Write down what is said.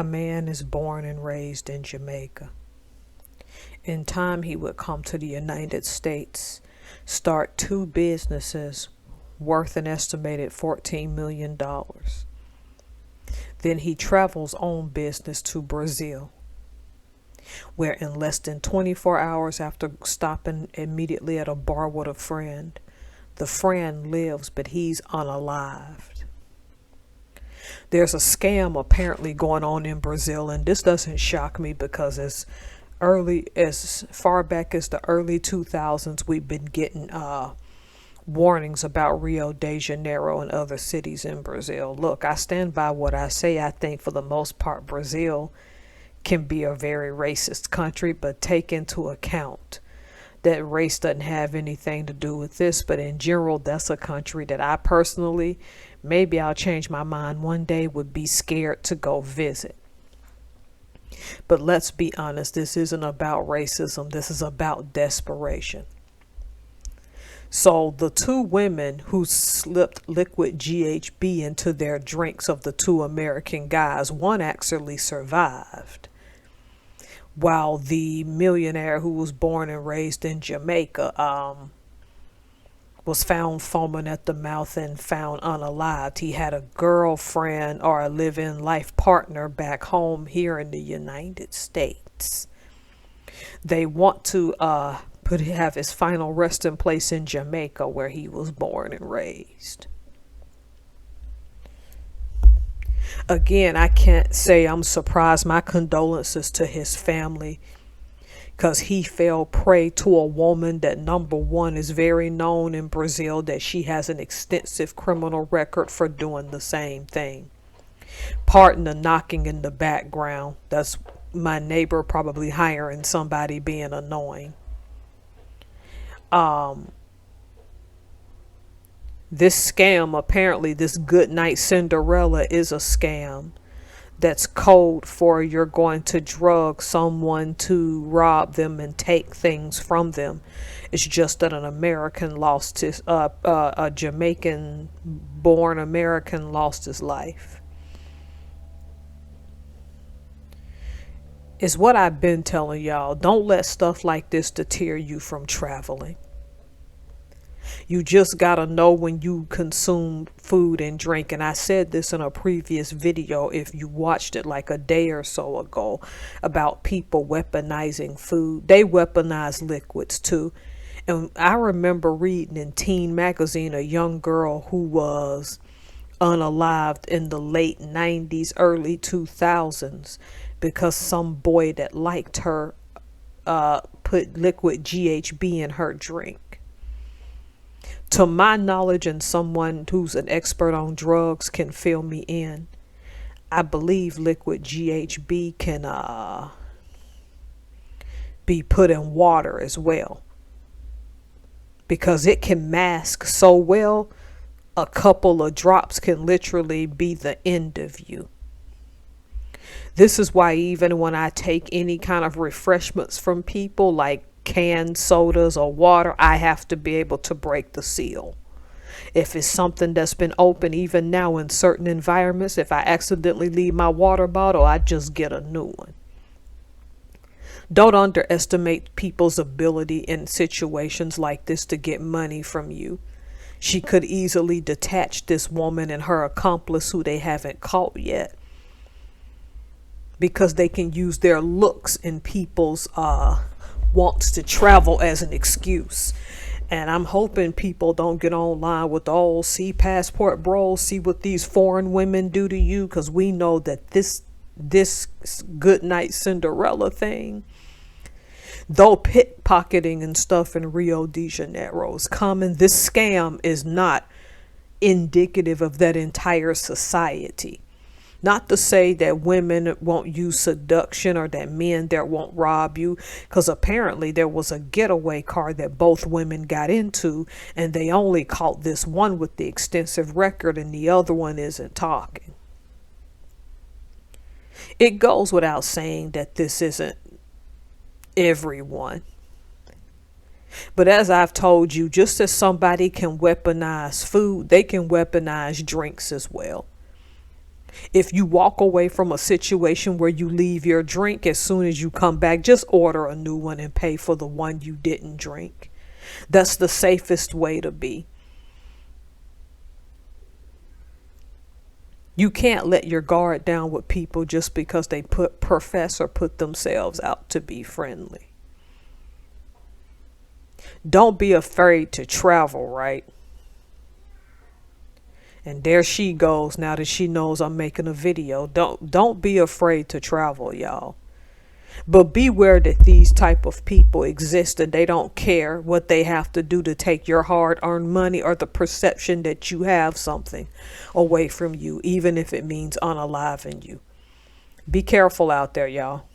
man is born and raised in Jamaica. In time, he would come to the United States, start two businesses worth an estimated $14 million. Then he travels on business to Brazil, where in less than 24 hours after stopping immediately at a bar with a friend, the friend lives, but he's unalived. There's a scam apparently going on in Brazil, and this doesn't shock me because as far back as the early 2000s, we've been getting warnings about Rio de Janeiro and other cities in Brazil. Look, I stand by what I say. I think for the most part, Brazil can be a very racist country, but take into account that race doesn't have anything to do with this. But in general, that's a country that I personally, maybe I'll change my mind one day, would be scared to go visit. But let's be honest, this isn't about racism. This is about desperation. So the two women who slipped liquid GHB into their drinks of the two American guys, one actually survived, while the millionaire who was born and raised in Jamaica was found foaming at the mouth and found unalived. He had a girlfriend or a live-in life partner back home here in the United States. They want to have his final resting place in Jamaica, where he was born and raised. Again, I can't say I'm surprised. My condolences to his family, because he fell prey to a woman that, number one, is very known in Brazil, that she has an extensive criminal record for doing the same thing. Pardon the knocking in the background. That's my neighbor probably hiring somebody being annoying. This scam, apparently this Goodnight Cinderella, is a scam. That's code for you're going to drug someone to rob them and take things from them. It's just that an American lost his, a Jamaican born American lost his life. It's what I've been telling y'all. Don't let stuff like this deter you from traveling. You just gotta know when you consume food and drink. And I said this in a previous video, if you watched it like a day or so ago, about people weaponizing food. They weaponize liquids too. And I remember reading in Teen Magazine a young girl who was unalived in the late 90s, early 2000s, because some boy that liked her put liquid GHB in her drink. To my knowledge, and someone who's an expert on drugs can fill me in, I believe liquid GHB can be put in water as well, because it can mask so well. A couple of drops can literally be the end of you. This is why even when I take any kind of refreshments from people, like canned sodas or water, I have to be able to break the seal. If it's something that's been open, even now in certain environments, if I accidentally leave my water bottle, I just get a new one. Don't underestimate people's ability in situations like this to get money from you. She could easily detach this woman and her accomplice, who they haven't caught yet, because they can use their looks in people's wants to travel as an excuse. And I'm hoping people don't get online with all see passport bros, see what these foreign women do to you, because we know that this Goodnight Cinderella thing, though pickpocketing and stuff in Rio de Janeiro is common, this scam is not indicative of that entire society. Not to say that women won't use seduction or that men there won't rob you, because apparently there was a getaway car that both women got into, and they only caught this one with the extensive record and the other one isn't talking. It goes without saying that this isn't everyone. But as I've told you, just as somebody can weaponize food, they can weaponize drinks as well. If you walk away from a situation where you leave your drink, as soon as you come back, just order a new one and pay for the one you didn't drink. That's the safest way to be. You can't let your guard down with people just because they profess or put themselves out to be friendly. Don't be afraid to travel, right? And there she goes now that she knows I'm making a video. Don't be afraid to travel, y'all. But beware that these type of people exist and they don't care what they have to do to take your hard-earned money or the perception that you have something away from you, even if it means unaliving you. Be careful out there, y'all.